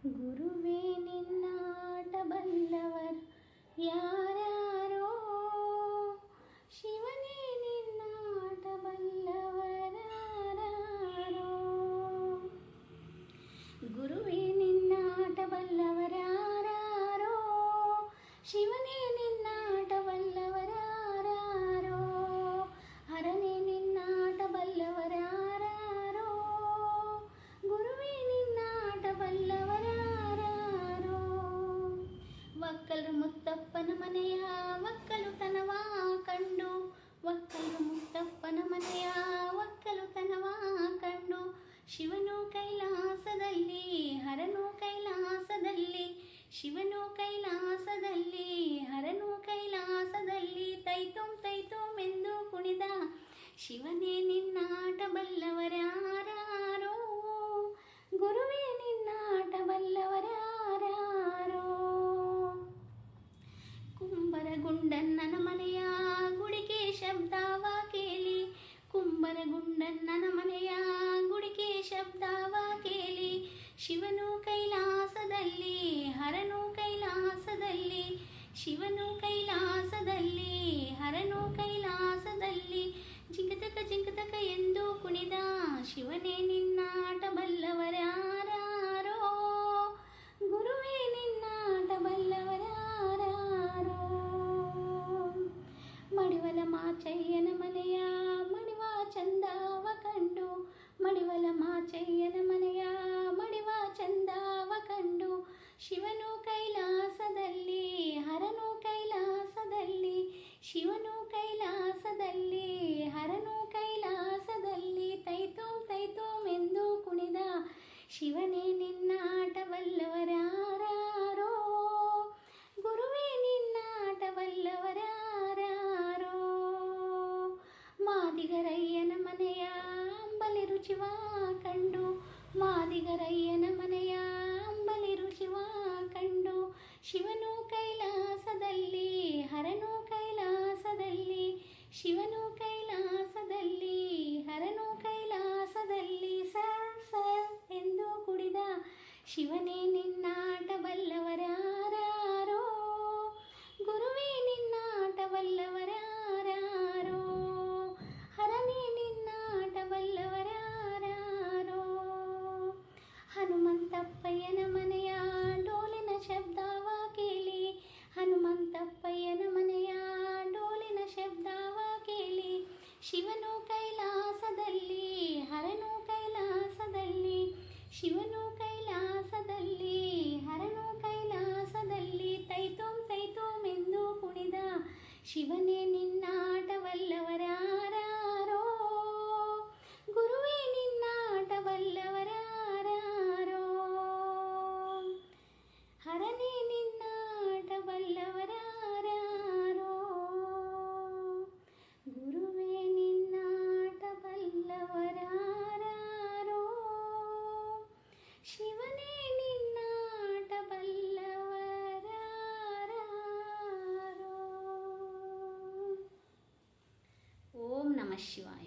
ಗುರುವೇ ನಿನ್ನಾಟ ಬಲ್ಲವರು ಯಾರ್ಯಾರೋ, ಶಿವನೇ ನಿನ್ನಾಟ ಬಲ್ಲವರಾರೋ. ಗುರುವೇ ನಿನ್ನಾಟ ಬಲ್ಲವರಾರೋ, ಶಿವನೇ ನಿನ್ನಾಟ ಬಲ್ಲವರಾರೋ. ಹರನೇ ನಿನ್ನಾಟ ಬಲ್ಲವರಾರೋ, ಗುರುವೇ ನಿನ್ನಾಟ ಬಲ್ಲವರಾರೋ. ಒಕ್ಕಲು ಮುತ್ತಪ್ಪನ ಮನೆಯ ಒಕ್ಕಲುತನವ ಕಂಡು, ಒಕ್ಕಲು ಮುತ್ತಪ್ಪನ ಮನೆಯ ಒಕ್ಕಲುತನವ ಕಂಡು, ಶಿವನು ಕೈಲಾಸದಲ್ಲಿ ಹರನು ಕೈಲಾಸದಲ್ಲಿ, ಶಿವನು ಕೈಲಾಸದಲ್ಲಿ ಹರನು ಕೈಲಾಸದಲ್ಲಿ, ತೈತುಂ ತೈತುಂ ಎಂದು ಕುಣಿದ ಶಿವನೇ ನಿನ್ನಾಟ ಬಲ್ಲವರಾರೋ, ಗುರುವೇ ನಿನ್ನಾಟ ಬಲ್ಲವರಾರೋ. ಕುಂಬರಗುಂಡಣ್ಣನ ಮನೆಯ ಗುಡಿಗೆ ಶಬ್ದವ ಕೇಳಿ, ಕುಂಬರಗುಂಡಣ್ಣನ ಮನೆಯ ಗುಡಿಗೆ ಶಬ್ದವ ಕೇಳಿ, ಶಿವನು ಕೈಲಾಸದಲ್ಲಿ ಹರನು ಕೈಲಾಸದಲ್ಲಿ, ಶಿವನು ಕೈಲಾಸದಲ್ಲಿ ಹರನು ಕೈಲಾಸದಲ್ಲಿ, ಜಿಂಕತಕ ಜಿಂಕತಕ ಎಂದು ಕುಣಿದ ಶಿವನೇ ನಿನ್ನಾಟ ಬಲ್ಲವರಾರೋ, ಗುರುವೇ ನಿನ್ನಾಟ ಬಲ್ಲವರಾರೋ. ಮಡಿವಲ ಮಾಚಯ್ಯನ ಮನೆಯ ಮಡಿವ ಚಂದವ ಕಂಡು, ಮಡಿವಲ ಮಾಚಯ್ಯನ ಮನೆಯ ಮಡಿವ ಚಂದವ ಕಂಡು, ಶಿವನು ಕೈಲಾಸದಲ್ಲಿ ಹರನು ಕೈಲಾಸದಲ್ಲಿ, ಶಿವನು ಕೈಲಾಸದಲ್ಲಿ ಹರನು ಕೈಲಾಸದಲ್ಲಿ, ತೈತುಂ ತೈತುಂ ಎಂದು ಕುಣಿದ ಶಿವನೇ ನಿನ್ನಾಟ ಬಲ್ಲವರಾರೋ, ಗುರುವೇ ನಿನ್ನಾಟ ಬಲ್ಲವರಾರೋ. ಮಾದಿಗರಯ್ಯನ ಮನೆಯ ಅಂಬಲಿ ರುಚಿವ ಕಂಡು, ಮಾದಿಗರಯ್ಯನ ಮನೆಯ ಅಂಬಲಿ ರುಚಿವ ಕಂಡು, ಶಿವನು ಕೈಲಾಸದಲ್ಲಿ ಹರನು ಕೈಲಾಸದಲ್ಲಿ, ಶಿವನು ಕೈಲಾಸದಲ್ಲಿ ಹರನು ಕೈಲಾಸದಲ್ಲಿ, ಸರ್ ಸರ್ ಎಂದು ಕುಡಿದ ಶಿವನೇ ನಿನ್ನಾಟ ಬಲ್ಲವರಾರೋ, ಗುರುವೇ ನಿನ್ನಾಟ ಬಲ್ಲವರಾರೋ. ಹರನೇ ನಿನ್ನಾಟ ಬಲ್ಲವರಾರೋ. ಹನುಮಂತಪ್ಪಯ್ಯನ ಮನೆಯ ಡೋಲಿನ ಶಬ್ದವ ಕೇಳಿ, ಹನುಮಂತಪ್ಪಯ್ಯನ ಮನೆಯ ಡೋಲಿನ ಶಬ್ದವ ಕೇಳಿ, ಶಿವನು ಕೈಲಾಸದಲ್ಲಿ ಹರನು ಕೈಲಾಸದಲ್ಲಿ, ಶಿವನು ಕೈಲಾಸದಲ್ಲಿ ಹರನು ಕೈಲಾಸದಲ್ಲಿ, ತೈತುಂ ತೈತುಂ ಎಂದು ಕುಣಿದ ಶಿವನೇ ನಿನ್ನಾಟ ಬಲ್ಲವರಾರೋ, ಗುರುವೇ ನಿನ್ನಾಟ ಬಲ್ಲವರಾರೋ. ಹರನೇ ನಿನ್ನಾಟ ಬಲ್ಲವರಾರೋ, ಗುರುವೇ ನಿನ್ನಾಟ ಬಲ್ಲವರಾರೋ, ಶಿವನೇ ನಿನ್ನಾಟ ಬಲ್ಲವರಾರೋ. ಓಂ ನಮಃ ಶಿವಾಯ.